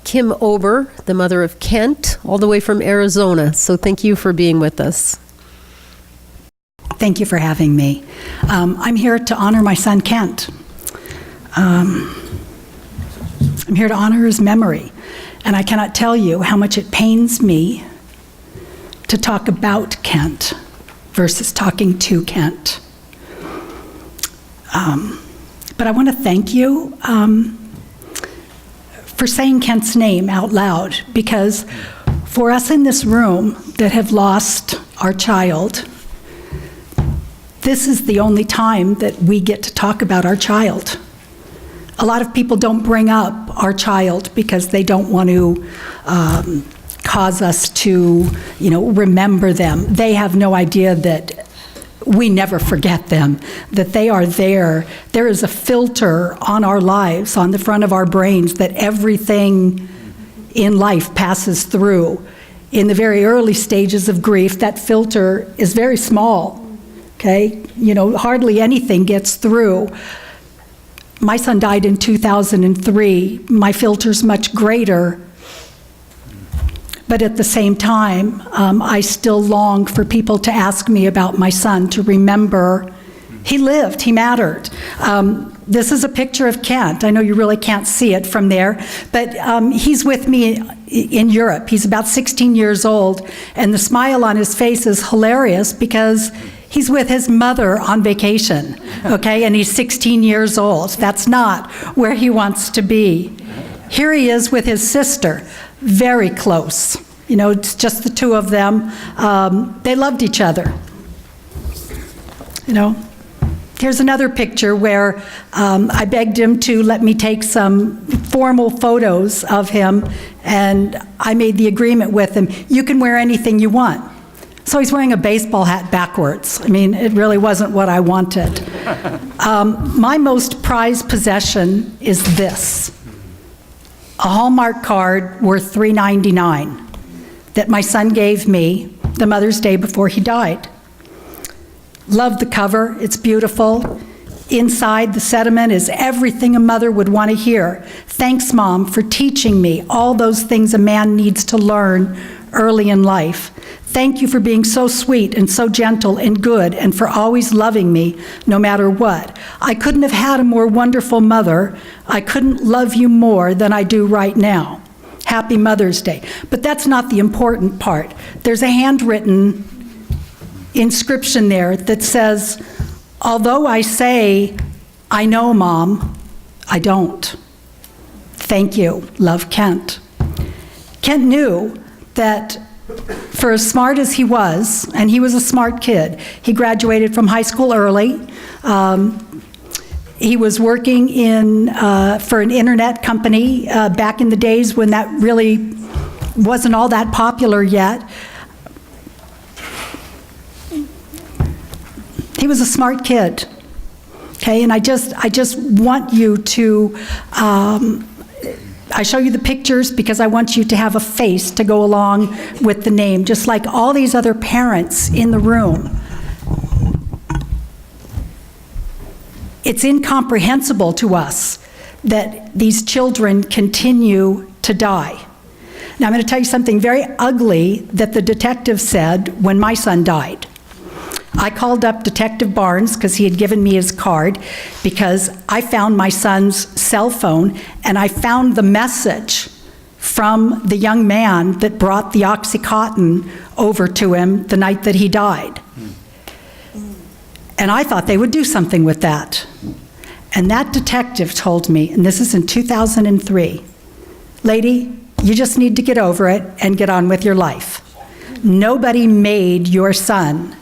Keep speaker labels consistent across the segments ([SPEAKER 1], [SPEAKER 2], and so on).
[SPEAKER 1] Kim Obert, the mother of Kent, all the way from Arizona. So thank you for being with us.
[SPEAKER 2] Thank you for having me. I'm here to honor my son, Kent. I'm here to honor his memory. And I cannot tell you how much it pains me to talk about Kent versus talking to Kent. But I want to thank you for saying Kent's name out loud, because for us in this room that have lost our child, this is the only time that we get to talk about our child. A lot of people don't bring up our child because they don't want to cause us to, remember them. They have no idea that we never forget them, that they are there. There is a filter on our lives, on the front of our brains, that everything in life passes through. In the very early stages of grief, that filter is very small, okay? Hardly anything gets through. My son died in 2003. My filter's much greater. But at the same time, I still long for people to ask me about my son, to remember he lived, he mattered. This is a picture of Kent. I know you really can't see it from there, but he's with me in Europe. He's about 16 years old, and the smile on his face is hilarious because he's with his mother on vacation, okay? And he's 16 years old. That's not where he wants to be. Here he is with his sister, very close. It's just the two of them. They loved each other. Here's another picture where I begged him to let me take some formal photos of him, and I made the agreement with him, you can wear anything you want. So he's wearing a baseball hat backwards. It really wasn't what I wanted. My most prized possession is this, a Hallmark card worth $3.99 that my son gave me the Mother's Day before he died. Love the cover, it's beautiful. Inside, the sentiment is everything a mother would want to hear. Thanks, Mom, for teaching me all those things a man needs to learn early in life. Thank you for being so sweet and so gentle and good, and for always loving me no matter what. I couldn't have had a more wonderful mother. I couldn't love you more than I do right now. Happy Mother's Day. But that's not the important part. There's a handwritten inscription there that says, although I say, I know, Mom, I don't. Thank you. Love, Kent. Kent knew that for as smart as he was, and he was a smart kid, he graduated from high school early. He was working for an internet company back in the days when that really wasn't all that popular yet. He was a smart kid, okay? And I just want you to, I show you the pictures because I want you to have a face to go along with the name, just like all these other parents in the room. It's incomprehensible to us that these children continue to die. Now, I'm going to tell you something very ugly that the detective said when my son died. I called up Detective Barnes because he had given me his card, because I found my son's cell phone and I found the message from the young man that brought the OxyContin over to him the night that he died. And I thought they would do something with that. And that detective told me, and this is in 2003, lady, you just need to get over it and get on with your life. Nobody made your son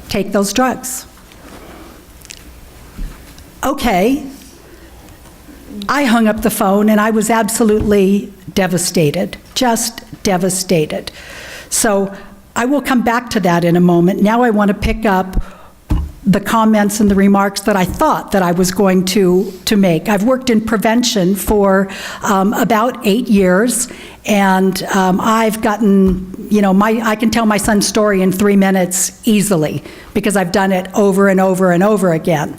[SPEAKER 2] take those drugs. Okay. I hung up the phone and I was absolutely devastated, just devastated. So I will come back to that in a moment. Now I want to pick up the comments and the remarks that I thought that I was going to make. I've worked in prevention for about 8 years, and I've gotten, I can tell my son's story in 3 minutes easily because I've done it over and over and over again,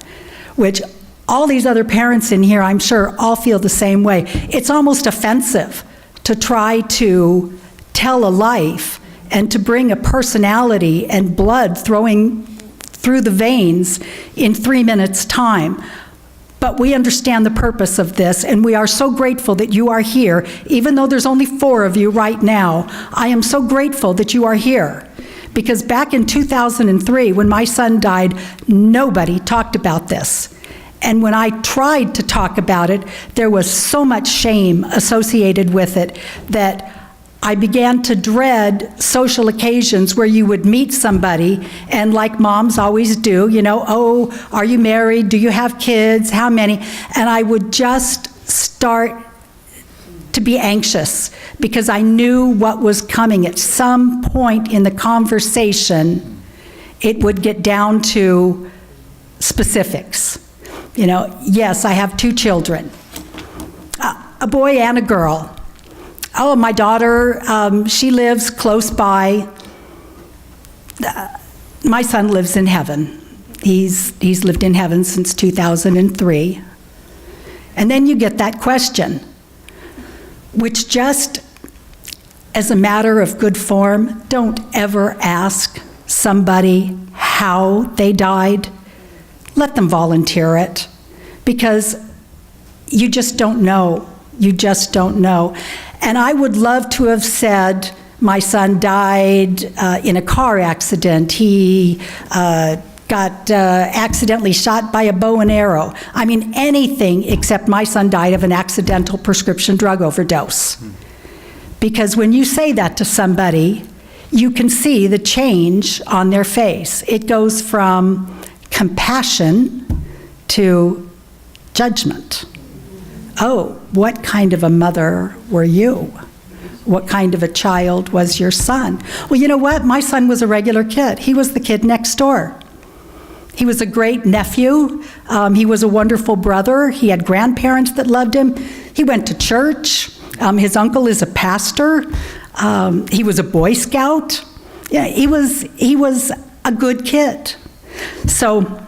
[SPEAKER 2] which all these other parents in here, I'm sure, all feel the same way. It's almost offensive to try to tell a life and to bring a personality and blood throwing through the veins in 3 minutes' time. But we understand the purpose of this, and we are so grateful that you are here. Even though there's only 4 of you right now, I am so grateful that you are here. Because back in 2003, when my son died, nobody talked about this. And when I tried to talk about it, there was so much shame associated with it that I began to dread social occasions where you would meet somebody, and like moms always do, oh, are you married? Do you have kids? How many? And I would just start to be anxious because I knew what was coming. At some point in the conversation, it would get down to specifics. Yes, I have 2 children, a boy and a girl. Oh, my daughter, she lives close by. My son lives in heaven. He's lived in heaven since 2003. And then you get that question, which just as a matter of good form, don't ever ask somebody how they died. Let them volunteer it, because you just don't know. You just don't know. And I would love to have said, my son died in a car accident. He got accidentally shot by a bow and arrow. I mean, anything except my son died of an accidental prescription drug overdose. Because when you say that to somebody, you can see the change on their face. It goes from compassion to judgment. Oh, what kind of a mother were you? What kind of a child was your son? Well, you know what? My son was a regular kid. He was the kid next door. He was a great nephew. He was a wonderful brother. He had grandparents that loved him. He went to church. His uncle is a pastor. He was a Boy Scout. Yeah, he was a good kid. So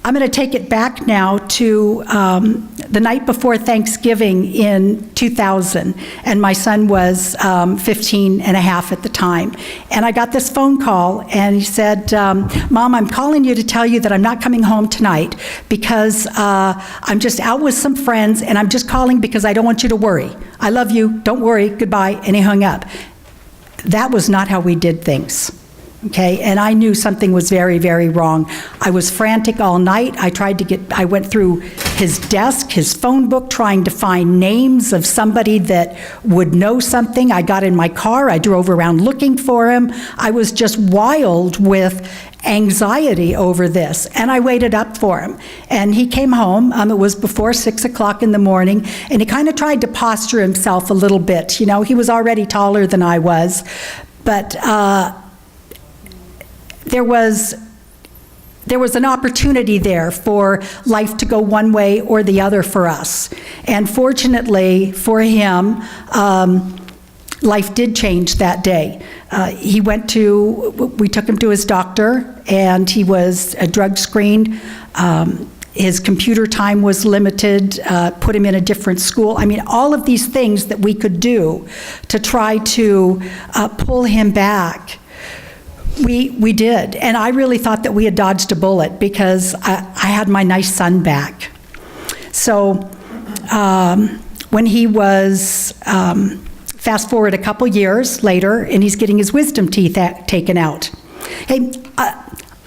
[SPEAKER 2] I'm going to take it back now to the night before Thanksgiving in 2000, and my son was 15 and a half at the time. And I got this phone call, and he said, Mom, I'm calling you to tell you that I'm not coming home tonight because I'm just out with some friends, and I'm just calling because I don't want you to worry. I love you, don't worry, goodbye, and he hung up. That was not how we did things. Okay, and I knew something was very, very wrong. I was frantic all night. I went through his desk, his phone book, trying to find names of somebody that would know something. I got in my car. I drove around looking for him. I was just wild with anxiety over this, and I waited up for him. And he came home. It was before 6 o'clock in the morning, and he kind of tried to posture himself a little bit. He was already taller than I was, but there was an opportunity there for life to go one way or the other for us. And fortunately for him, life did change that day. We took him to his doctor, and he was drug screened. His computer time was limited, put him in a different school. I mean, all of these things that we could do to try to pull him back. We did, and I really thought that we had dodged a bullet because I had my nice son back. So when he was, fast forward a couple years later, and he's getting his wisdom teeth taken out. Hey,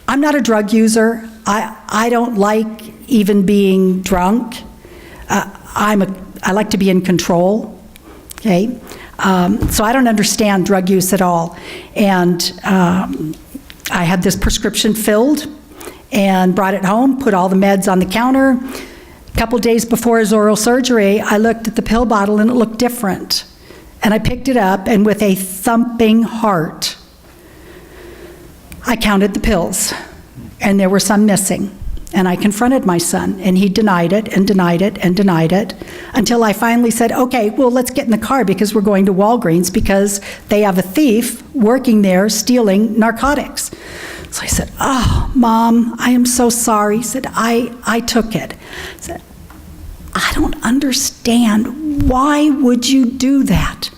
[SPEAKER 2] I'm not a drug user. I don't like even being drunk. I like to be in control, okay? So I don't understand drug use at all. And I had this prescription filled and brought it home, put all the meds on the counter. A couple days before his oral surgery, I looked at the pill bottle and it looked different. And I picked it up, and with a thumping heart, I counted the pills, and there were some missing. And I confronted my son, and he denied it and denied it and denied it until I finally said, okay, well, let's get in the car because we're going to Walgreens because they have a thief working there stealing narcotics. So I said, "Oh, Mom, I am so sorry." He said, I took it. I said, "I don't understand. Why would you do that?"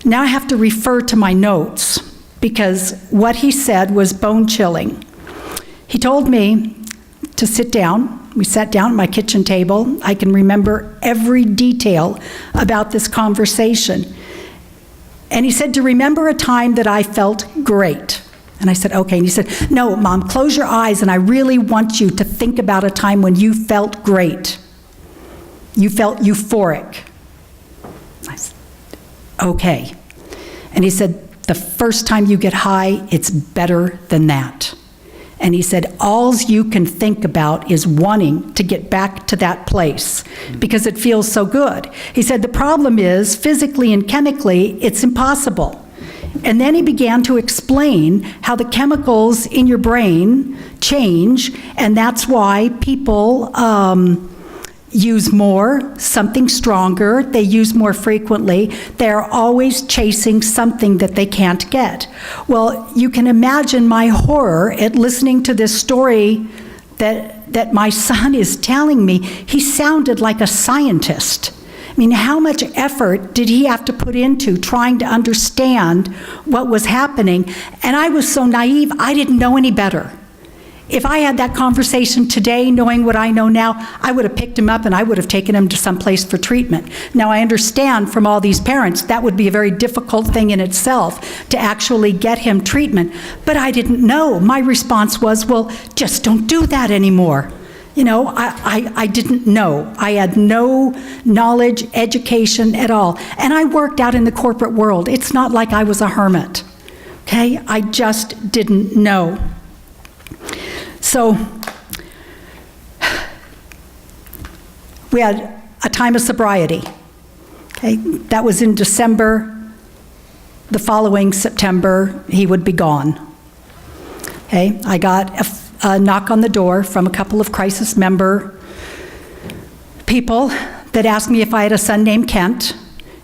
[SPEAKER 2] Now I have to refer to my notes because what he said was bone-chilling. He told me to sit down. We sat down at my kitchen table. I can remember every detail about this conversation. And he said to remember a time that I felt great. And I said, "Okay." And he said, "No, Mom, close your eyes, and I really want you to think about a time when you felt great. You felt euphoric." I said, "Okay." And he said, "The first time you get high, it's better than that." And he said, "All you can think about is wanting to get back to that place because it feels so good." He said, "The problem is, physically and chemically, it's impossible." And then he began to explain how the chemicals in your brain change, and that's why people use more, something stronger, they use more frequently. They're always chasing something that they can't get. Well, you can imagine my horror at listening to this story that my son is telling me. He sounded like a scientist. I mean, how much effort did he have to put into trying to understand what was happening? And I was so naive, I didn't know any better. If I had that conversation today, knowing what I know now, I would have picked him up and I would have taken him to some place for treatment. Now, I understand from all these parents that would be a very difficult thing in itself to actually get him treatment, but I didn't know. My response was, well, just don't do that anymore. You know, I didn't know. I had no knowledge, education at all. And I worked out in the corporate world. It's not like I was a hermit, okay? I just didn't know. So we had a time of sobriety, okay? That was in December. The following September, he would be gone, okay? I got a knock on the door from a couple of crisis member people that asked me if I had a son named Kent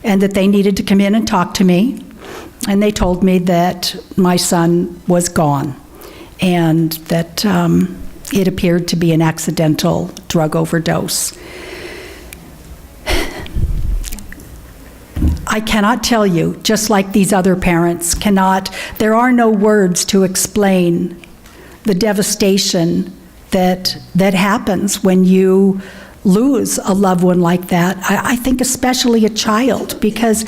[SPEAKER 2] and that they needed to come in and talk to me. And they told me that my son was gone and that it appeared to be an accidental drug overdose. I cannot tell you, just like these other parents cannot, there are no words to explain the devastation that happens when you lose a loved one like that. I think especially a child, because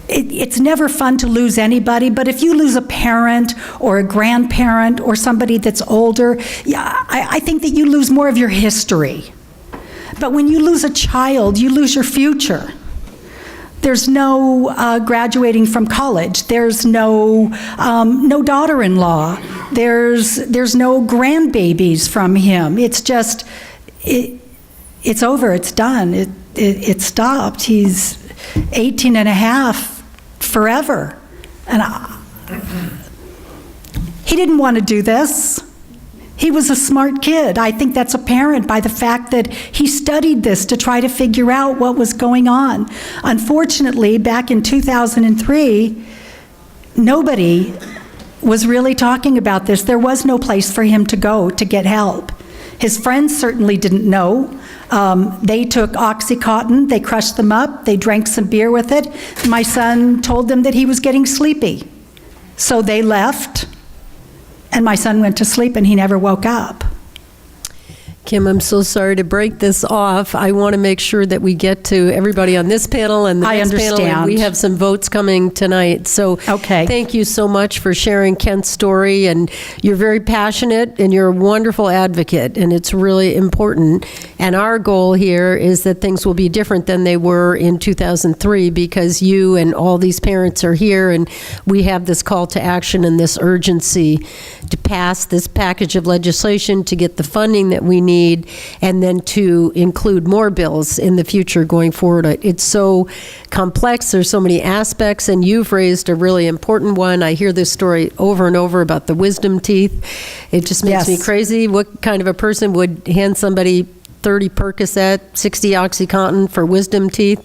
[SPEAKER 2] it's never fun to lose anybody, but if you lose a parent or a grandparent or somebody that's older, yeah, I think that you lose more of your history. But when you lose a child, you lose your future. There's no graduating from college. There's no daughter-in-law. There's no grandbabies from him. It's just, it's over, it's done. It stopped. He's 18 and a half forever. And he didn't want to do this. He was a smart kid. I think that's apparent by the fact that he studied this to try to figure out what was going on. Unfortunately, back in 2003, nobody was really talking about this. There was no place for him to go to get help. His friends certainly didn't know. They took Oxycontin, they crushed them up, they drank some beer with it. My son told them that he was getting sleepy. So they left, and my son went to sleep and he never woke up.
[SPEAKER 1] Kim, I'm so sorry to break this off. I want to make sure that we get to everybody on this panel and the next panel. And we have some votes coming tonight. So Thank you so much for sharing Kent's story. And you're very passionate and you're a wonderful advocate. And it's really important. And our goal here is that things will be different than they were in 2003 because you and all these parents are here. And we have this call to action and this urgency to pass this package of legislation to get the funding that we need, and then to include more bills in the future going forward. It's so complex. There's so many aspects, and you've raised a really important one. I hear this story over and over about the wisdom teeth. It just makes me crazy. What kind of a person would hand somebody 30 Percocet, 60 Oxycontin for wisdom teeth?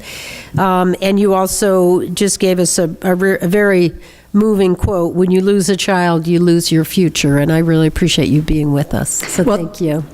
[SPEAKER 1] And you also just gave us a very moving quote, when you lose a child, you lose your future. And I really appreciate you being with us. So thank you.